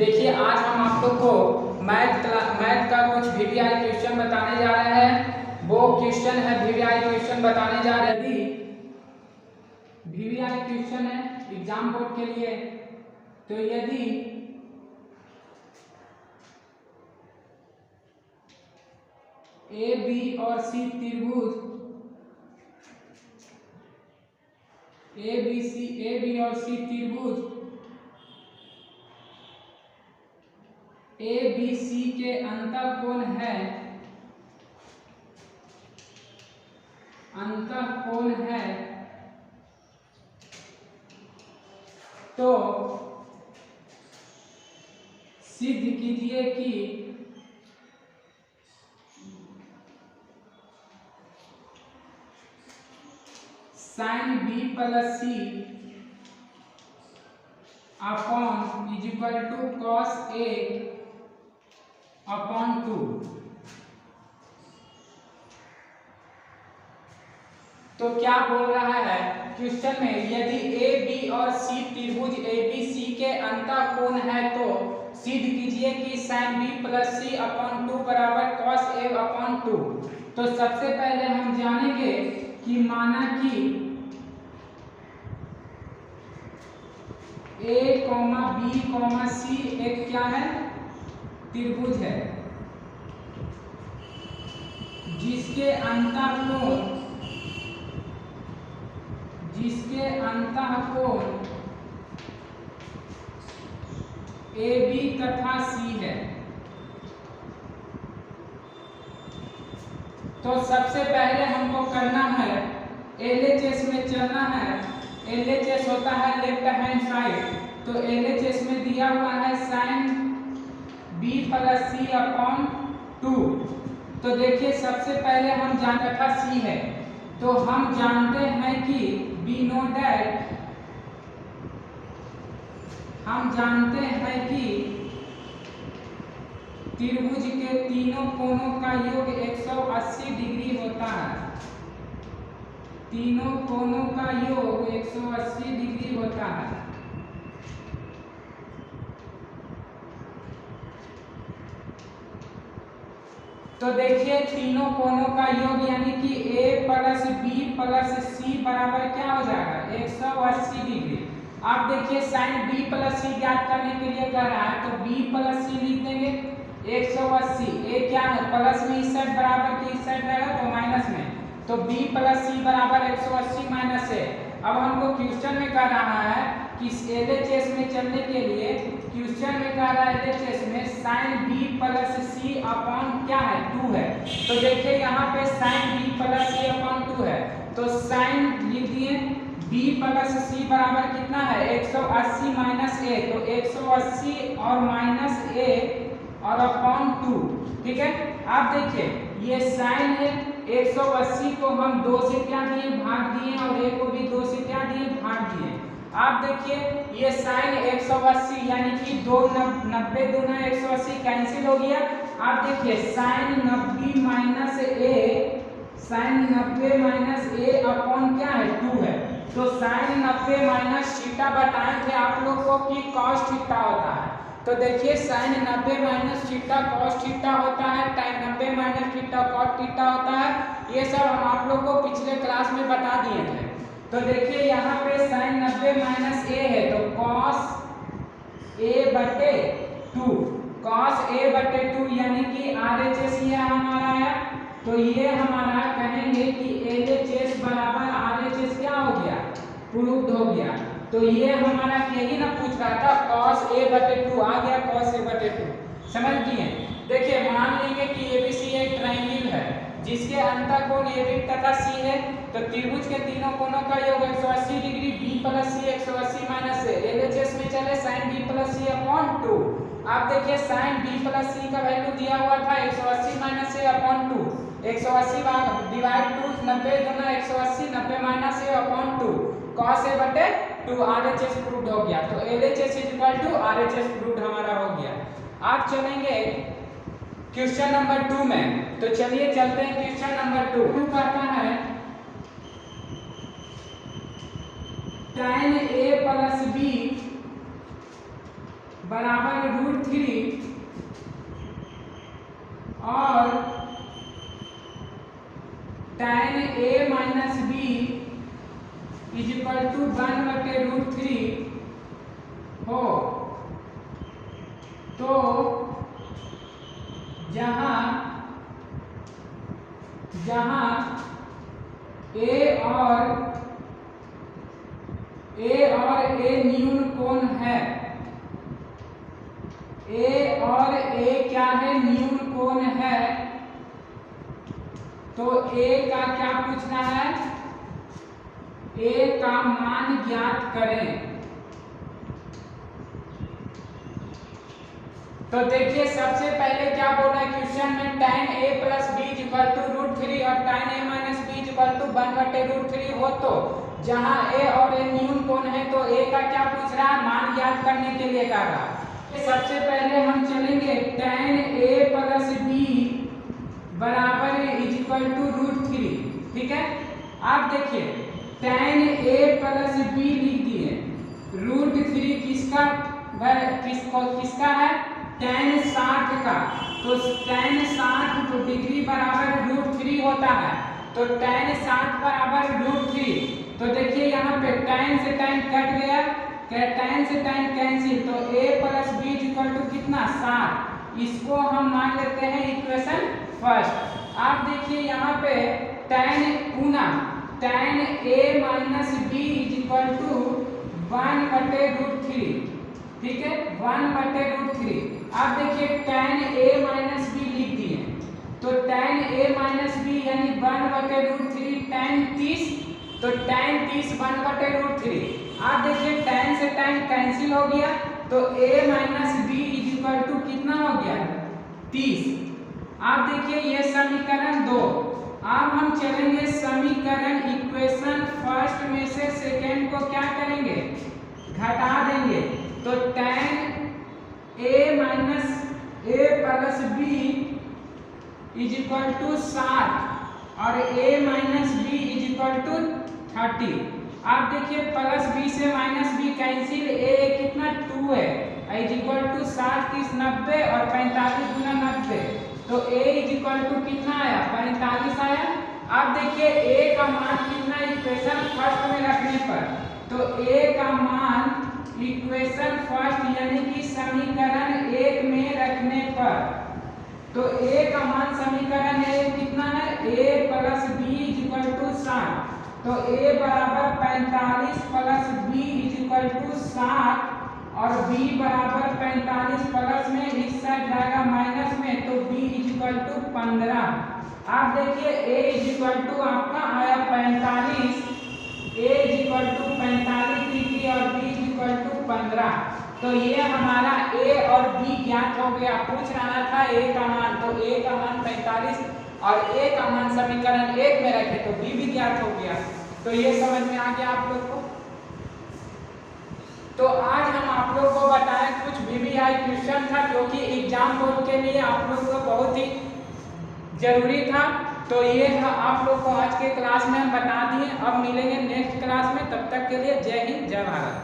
देखिए आज हम आप लोग को मैथ का कुछ वीवीआई क्वेश्चन बताने जा रहे हैं। वो क्वेश्चन है वीवीआई क्वेश्चन बताने जा रहे हैं। वीवीआई क्वेश्चन है एग्जाम बोर्ड के लिए। तो यदि ए बी और सी त्रिभुज ए बी और सी त्रिभुज ए बी सी के अंतःकोण है तो सिद्ध कीजिए कि sine B plus C upon is equal to cos A upon 2। तो क्या बोल रहा है क्वेश्चन में, यदि ए बी और सी त्रिभुज ए बी सी के अंतःकोण है तो सिद्ध कीजिए कि sine B plus C upon 2 बराबर कॉस ए अपॉन 2। तो सबसे पहले हम जानेंगे कि माना कि ए बी सी एक क्या है, त्रिभुज है जिसके अंतःकोण ए बी तथा सी है। तो सबसे पहले हमको करना है एलएचएस में चलना है। एलएचएस होता है लेफ्ट हैंड साइड। तो एलएचएस में दिया हुआ है sign B plus C upon 2। तो देखिए सबसे पहले हम जानते था सी है, तो हम जानते हैं कि वी नो दैट, हम जानते हैं कि त्रिभुज के तीनों कोणों का योग 180 डिग्री होता है। तीनों कोणों का योग 180 डिग्री होता है। तो देखिए तीनों कोणों का योग यानी कि a प्लस बी प्लस सी बराबर क्या हो जाएगा, 180 डिग्री। आप देखिए साइन बी प्लस सी ज्ञात करने के लिए कह रहा है, तो b प्लस सी लिख देंगे 180। a क्या है, प्लस में इस साइड बराबर के इस साइड रहेगा तो माइनस में, तो b प्लस सी बराबर 180 माइनस है। अब हमको क्वेश्चन में कह रहा है कि एलएचएस में चलने के लिए, क्वेश्चन में कह रहा है एलएचएस में sign B plus C upon क्या है, 2 है। तो देखिए यहाँ पे sign B plus C upon 2 है, तो साइन लिख दिए b प्लस सी बराबर कितना है 180 माइनस ए, तो 180 और माइनस ए और अपॉन 2। ठीक है, आप देखिए ये साइन है, 180 को हम 2 से क्या दिए, भाग दिए, और a को भी 2 से क्या दिए, भाग दिए। आप देखिए ये साइन 180 यानी कि 90 दूना 180 कैंसिल हो गया। आप देखिए साइन 90 माइनस ए अपॉन क्या है, 2 है। तो साइन 90 माइनस थीटा बताए थे आप लोग को कि कॉस थीटा होता है। तो देखिए sine 90 minus theta cos theta होता है, time 90 minus theta cot theta होता है। ये सब हम आप लोग को पिछले क्लास में बता दिए थे। तो देखिए यहाँ पे साइन 90 माइनस ए है, तो कॉस ए बटे 2, कॉस ए बटे 2 यानी कि आरएचएस ये हमारा है। तो ये हमारा कहेंगे कि एलएचएस बराबर आरएचएस क्या हो गया, प्रूव्ड हो गया। तो ये हमारा यही ना पूछ रहा था, कॉस ए बटे 2 आ गया, कॉस ए बटे 2 समझ गए। देखिए मान लेंगे कि एबीसी एक ट्रायंगल है जिसके अंतःकोण ए बी तथा सी है। तो त्रिभुज के तीनों कोणों का योग 180 डिग्री, b प्लस सी 180 माइनस से एलएचएस में चले sign b plus C upon 2। आप देखिए साइन b प्लस सी का वैल्यू दिया हुआ था 180 माइनस से अपॉन 2, 180 डिवाइड 2, 90 गुना 180, 90 माइनस से अपॉन 2, cos a बटे 2 आरएचएस प्रूव्ड हो गया। तो LHS is equal to RHS proved हमारा हो गया। आप चलेंगे क्वेश्चन नंबर 2 में। तो चलिए चलते हैं क्वेश्चन नंबर 2 कहता है tan a प्लस b बराबर √3 और tan a minus b is equal to 1/√3 हो, तो जहां a न्यून कोण है, a क्या है, न्यून कोण है, तो a का क्या पूछना है, a का मान ज्ञात करें। तो देखिए सबसे पहले क्या बोल रहा है क्वेश्चन में, tan a plus b equal to √3 और tan a minus b equal to 1/√3 हो, तो जहां a और a न्यून कोण है तो a का क्या पूछ रहा है, मान ज्ञात करने के लिए कह रहा है। सबसे पहले हम चलेंगे tan a प्लस b बराबर इज इक्वल टू √3, ठीक है। आप देखिए tan a प्लस b लिख दिए, √3 किसका है, tan 60 का, तो tan 60 तो डिग्री बराबर √3 होता है, तो tan 60 बराबर √3। तो देखिए यहाँ पे tan से tan कट गया, tan से tan कैंसिल, तो a plus b equal to कितना 60, इसको हम मान लेते हैं इक्वेशन फर्स्ट। आप देखिए यहाँ पे tan a minus b equal to 1/√3, ठीक है, 1/√3। आप देखिए tan a माइनस b लिख दिए, तो tan a माइनस b यानी 1/√3 tan 30, तो tan 30 1/√3। आप देखिए tan से tan कैंसिल हो गया, तो a minus b equal to कितना हो गया 30। आप देखिए ये समीकरण 2। अब हम चलेंगे समीकरण इक्वेशन फर्स्ट में से सेकेंड को क्या करेंगे, घटा देंगे, तो tan a plus b is equal to 60 और a minus b is equal to 30। आप देखिए प्लस b से माइनस b कैंसिल, a कितना 2 है, इज इक्वल टू 60 30 90 और 45 गुना 90, तो a इज इक्वल टू कितना आया 45 आया। आप देखिए a का मान कितना इक्वेशन फर्स्ट में रखने पर, तो a का मान इक्वेशन फर्स्ट यानी कि समीकरण 1 में रखने पर, तो a का मान समीकरण 1 कितना है, a plus b equal to 60, तो a बराबर 45 प्लस b इक्वल टू 60 और b बराबर 45 प्लस में इस साइड जाएगा माइनस में, तो b इक्वल टू 15। आप देखिए a इक्वल टू आपका आया 45, a इक्वल टू 45 डिग्री और b इक्वल टू 15। तो ये हमारा a और b ज्ञात हो गया। पूछ रहा था a का मान, तो a का मान 45 और a का मान समीकरण 1 में रखे तो b भी ज्ञात हो गया। तो ये समझ में आ गया आप लोग को। तो आज हम आप लोग को बताएं कुछ VBI क्वेश्चन था जो कि एग्जाम बोर्ड के लिए आप लोग को बहुत ही जरूरी था। तो ये आप लोग को आज के क्लास में हम बता दिए। अब मिलेंगे नेक्स्ट क्लास में, तब तक के लिए जय हिंद जय भारत।